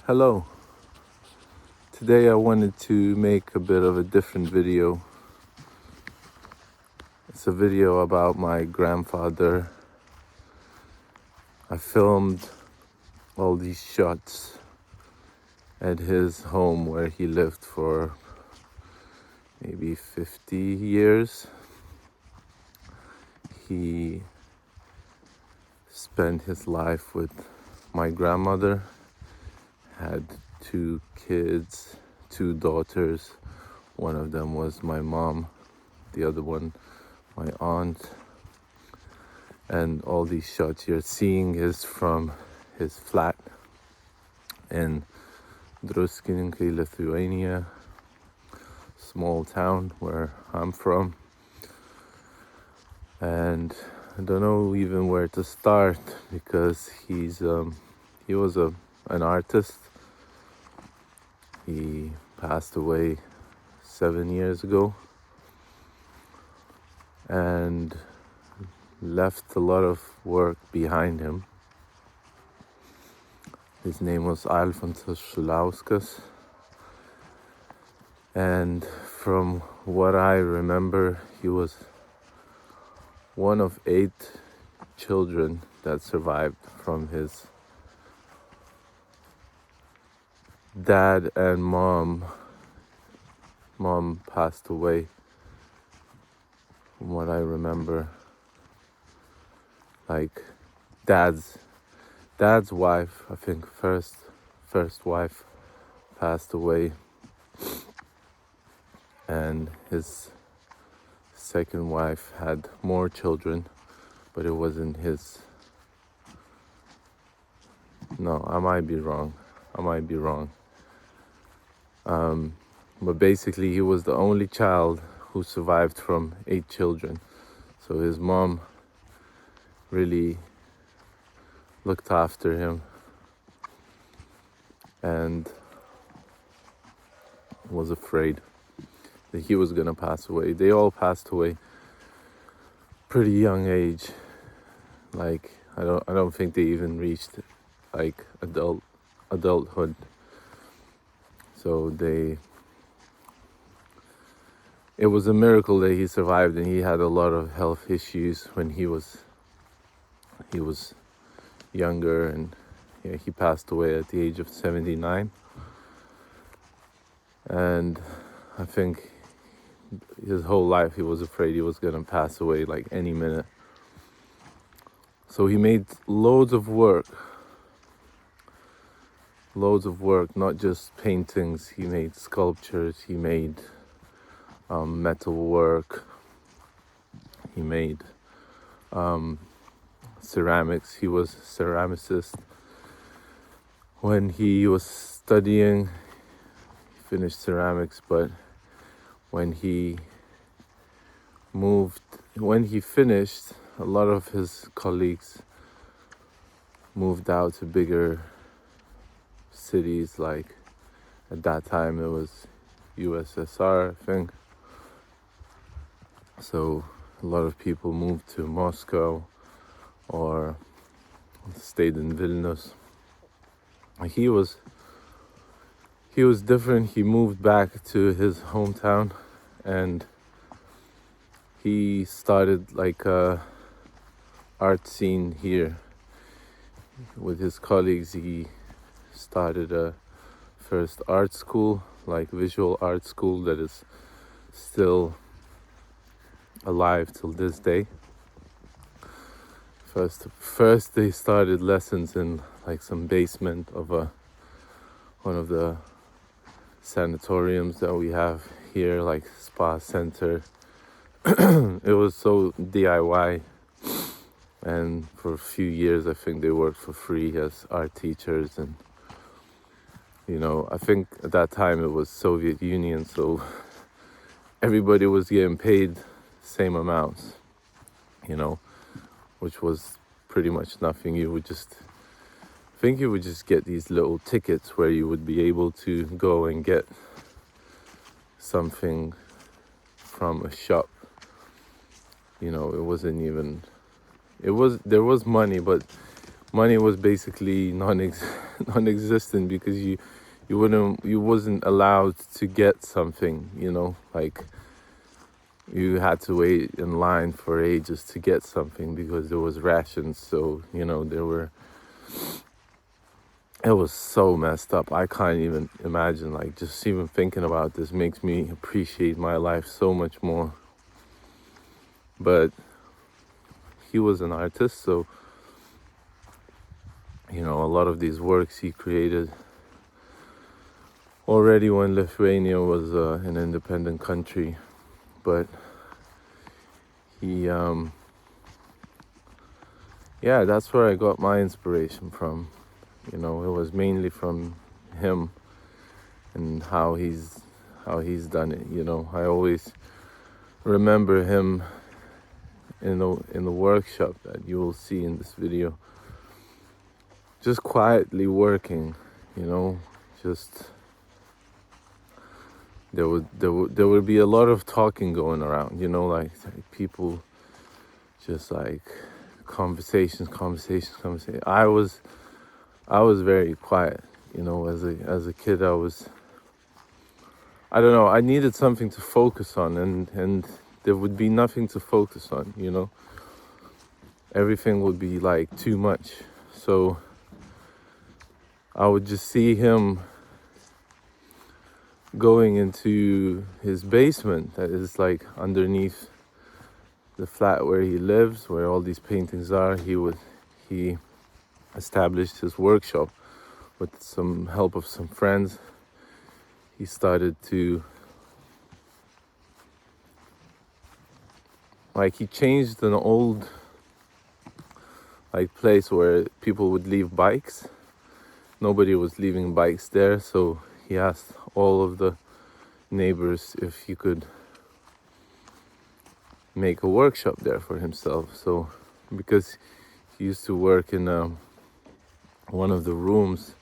Hello. Today I wanted to make a bit of a different video. It's a video about my grandfather. I filmed all these shots at his home where he lived for maybe 50 years. He spent his life with my grandmother, had 2 kids, 2 daughters. One of them was my mom, the other one my aunt. And all these shots you're seeing is from his flat in Druskininkai, Lithuania, small town where I'm from. And I don't know even where to start because he was an artist. He passed away 7 years ago and left a lot of work behind him. His name was Alfonsassuliauskas, and from what I remember, he was one of 8 children that survived from his dad and mom. Mom passed away, from what I remember. Like dad's wife, I think first wife passed away, and his second wife had more children, but it wasn't his. No, I might be wrong. But basically he was the only child who survived from 8 children. So his mom really looked after him and was afraid that he was gonna pass away. They all passed away pretty young age. Like I don't think they even reached like adulthood. So it was a miracle that he survived, and he had a lot of health issues when he was younger, and he passed away at the age of 79. And I think his whole life he was afraid he was gonna pass away like any minute. So he made loads of work, not just paintings. He made sculptures, he made metalwork, he made ceramics. He was a ceramicist. When he was studying, he finished ceramics, but when he finished, a lot of his colleagues moved out to bigger cities. Like at that time it was USSR, I think. So a lot of people moved to Moscow or stayed in Vilnius. He was different. He moved back to his hometown and he started like a art scene here with his colleagues. He started a first art school, like visual art school, that is still alive till this day. First they started lessons in like some basement of one of the sanatoriums that we have here, like spa center. It was so DIY, and for a few years I think they worked for free as art teachers. And I think at that time it was Soviet Union, so everybody was getting paid same amounts, which was pretty much nothing. You would just get these little tickets where you would be able to go and get something from a shop. It wasn't even, there was money, but money was basically non-existent, because you wasn't allowed to get something, like you had to wait in line for ages to get something because there was rations. So it was so messed up. I can't even imagine, like, just even thinking about this makes me appreciate my life so much more. But he was an artist, so a lot of these works he created already when Lithuania was an independent country. But he that's where I got my inspiration from. It was mainly from him and how he's done it. I always remember him in the workshop that you will see in this video, just quietly working. Just there would be a lot of talking going around, like people just like conversations. I was very quiet, as a kid. I don't know, I needed something to focus on, and there would be nothing to focus on, everything would be like too much. So I would just see him going into his basement that is like underneath the flat where he lives, where all these paintings are. He established his workshop with some help of some friends. He started to, like, he changed an old like place where people would leave bikes. Nobody was leaving bikes there, so he asked all of the neighbors if he could make a workshop there for himself. So because he used to work in one of the rooms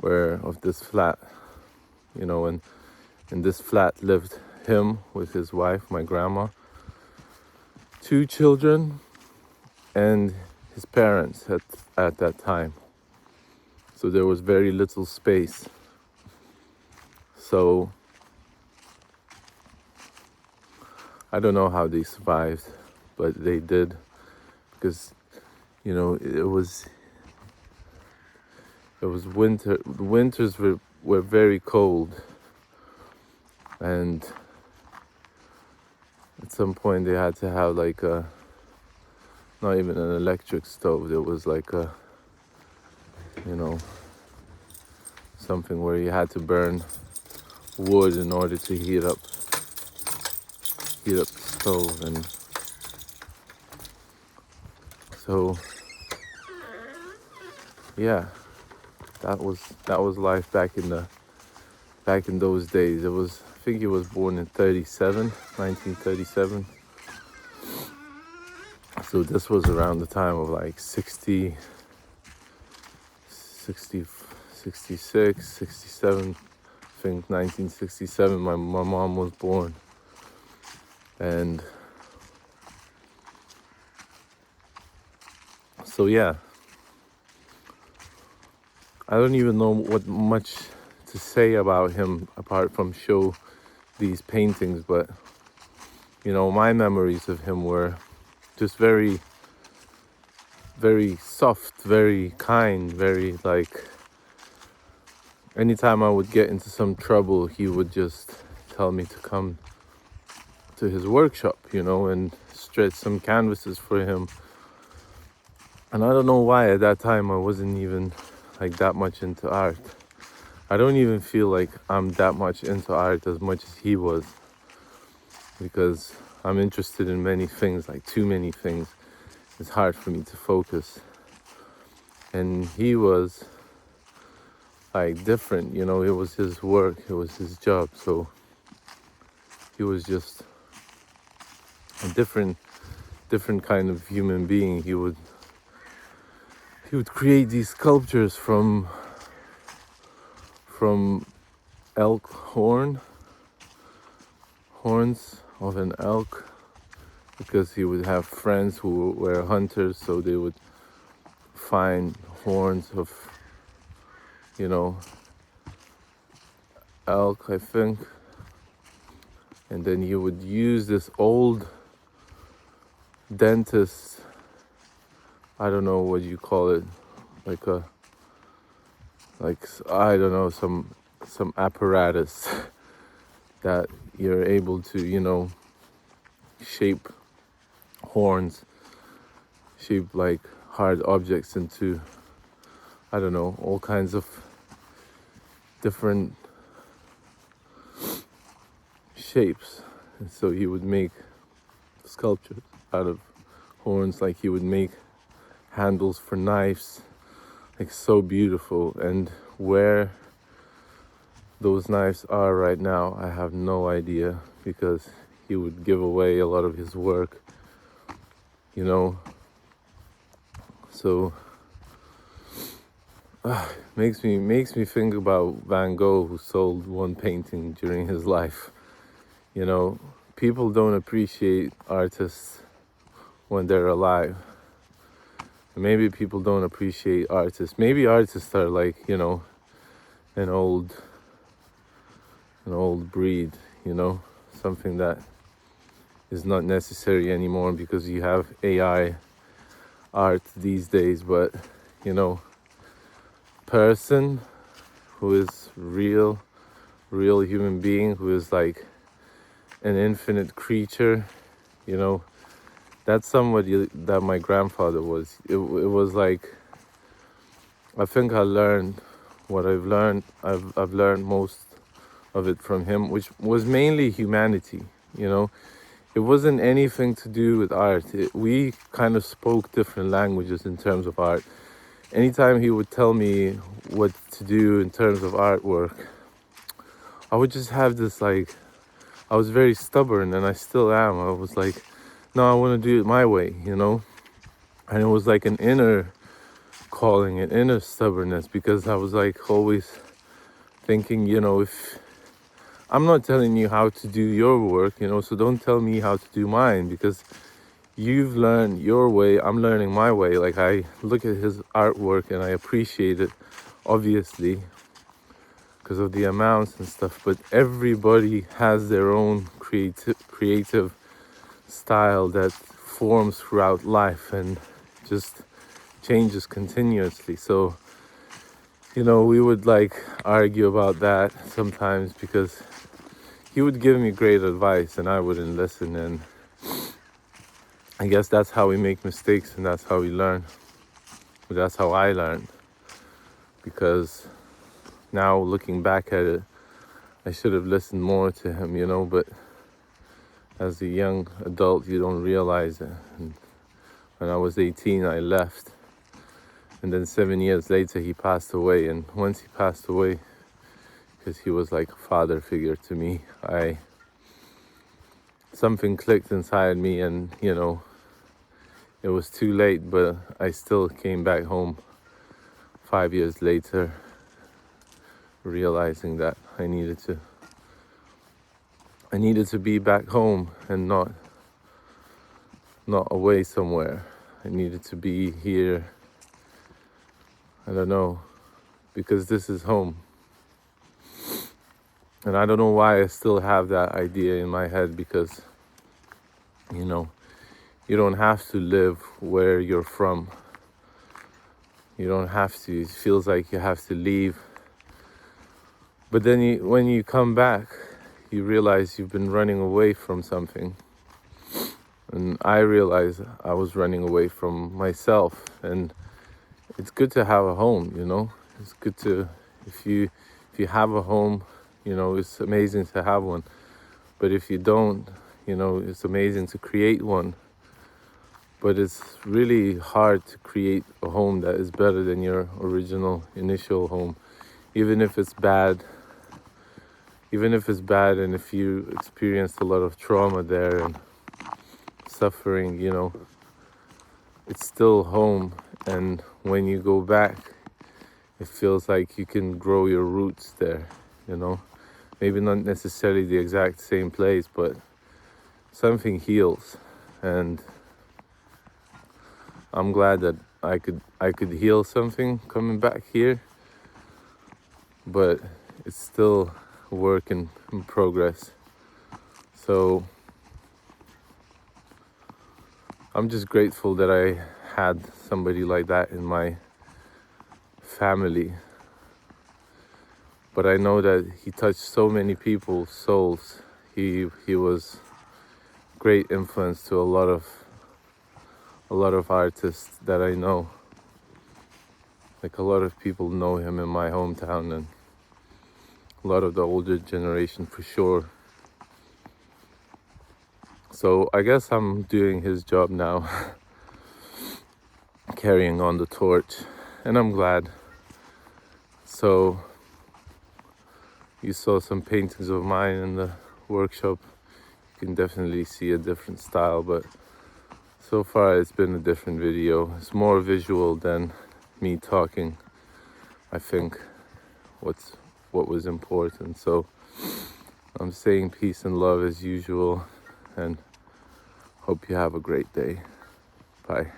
of this flat, and in this flat lived him with his wife, my grandma, 2 children, and his parents at that time. So there was very little space. So I don't know how they survived, but they did, because it was winter. The winters were very cold, and at some point they had to have like not even an electric stove. There was like something where you had to burn wood in order to heat up the stove. And so yeah, that was life back in those days. I think he was born in 1937. So this was around the time of like 60, 66, 67. I think 1967 my mom was born. And so yeah, I don't even know what much to say about him apart from show these paintings. But my memories of him were just very, very soft, very kind, very like, anytime I would get into some trouble, he would just tell me to come to his workshop, and stretch some canvases for him. And I don't know why at that time I wasn't even like that much into art. I don't even feel like I'm that much into art as much as he was, because I'm interested in many things, like too many things. It's hard for me to focus. And he was like different, it was his work, it was his job. So he was just a different kind of human being. He would create these sculptures from elk horns of an elk, because he would have friends who were hunters, so they would fine horns of, elk, I think. And then he would use this old dentist, I don't know what you call it, I don't know, some apparatus that you're able to, shape horns, shape like hard objects into, I don't know, all kinds of different shapes. And so he would make sculptures out of horns, like he would make handles for knives, like so beautiful. And where those knives are right now, I have no idea, because he would give away a lot of his work, so makes me think about Van Gogh, who sold one painting during his life. People don't appreciate artists when they're alive. Maybe people don't appreciate artists. Maybe artists are like, an old breed, something that is not necessary anymore because you have AI art these days. But, person who is real human being, who is like an infinite creature, that's somebody that my grandfather was. It was like, I think I learned what I've learned. I've learned most of it from him, which was mainly humanity. It wasn't anything to do with art. We kind of spoke different languages in terms of art. Anytime he would tell me what to do in terms of artwork, I would just have this, like, I was very stubborn, and I still am. I was like, no, I want to do it my way, And it was like an inner calling, an inner stubbornness, because I was like always thinking, if I'm not telling you how to do your work, so don't tell me how to do mine, because you've learned your way, I'm learning my way. Like, I look at his artwork and I appreciate it, obviously, because of the amounts and stuff, but everybody has their own creative style that forms throughout life and just changes continuously. So, we would like argue about that sometimes, because he would give me great advice and I wouldn't listen, and I guess that's how we make mistakes, and that's how we learn. But that's how I learned, because now looking back at it, I should have listened more to him, but as a young adult, you don't realize it. And when I was 18, I left. And then 7 years later, he passed away. And once he passed away, because he was like a father figure to me, something clicked inside me, and, it was too late, but I still came back home 5 years later, realizing that I needed to be back home and not away somewhere. I needed to be here. I don't know, because this is home. And I don't know why I still have that idea in my head, because, you don't have to live where you're from. You don't have to. It feels like you have to leave. But then when you come back, you realize you've been running away from something. And I realized I was running away from myself. And it's good to have a home, It's good to, if you have a home, it's amazing to have one. But if you don't, it's amazing to create one. But it's really hard to create a home that is better than your original initial home, even if it's bad. Even if it's bad, and if you experienced a lot of trauma there and suffering, it's still home. And when you go back, it feels like you can grow your roots there, Maybe not necessarily the exact same place, but something heals. And I'm glad that I could heal something coming back here, but it's still a work in progress. So I'm just grateful that I had somebody like that in my family. But I know that he touched so many people's souls. He was great influence to a lot of artists that I know. Like a lot of people know him in my hometown, and a lot of the older generation for sure. So I guess I'm doing his job now, carrying on the torch, and I'm glad. So you saw some paintings of mine in the workshop. You can definitely see a different style, but so far it's been a different video. It's more visual than me talking, I think, what was important. So I'm saying peace and love as usual, and hope you have a great day. Bye.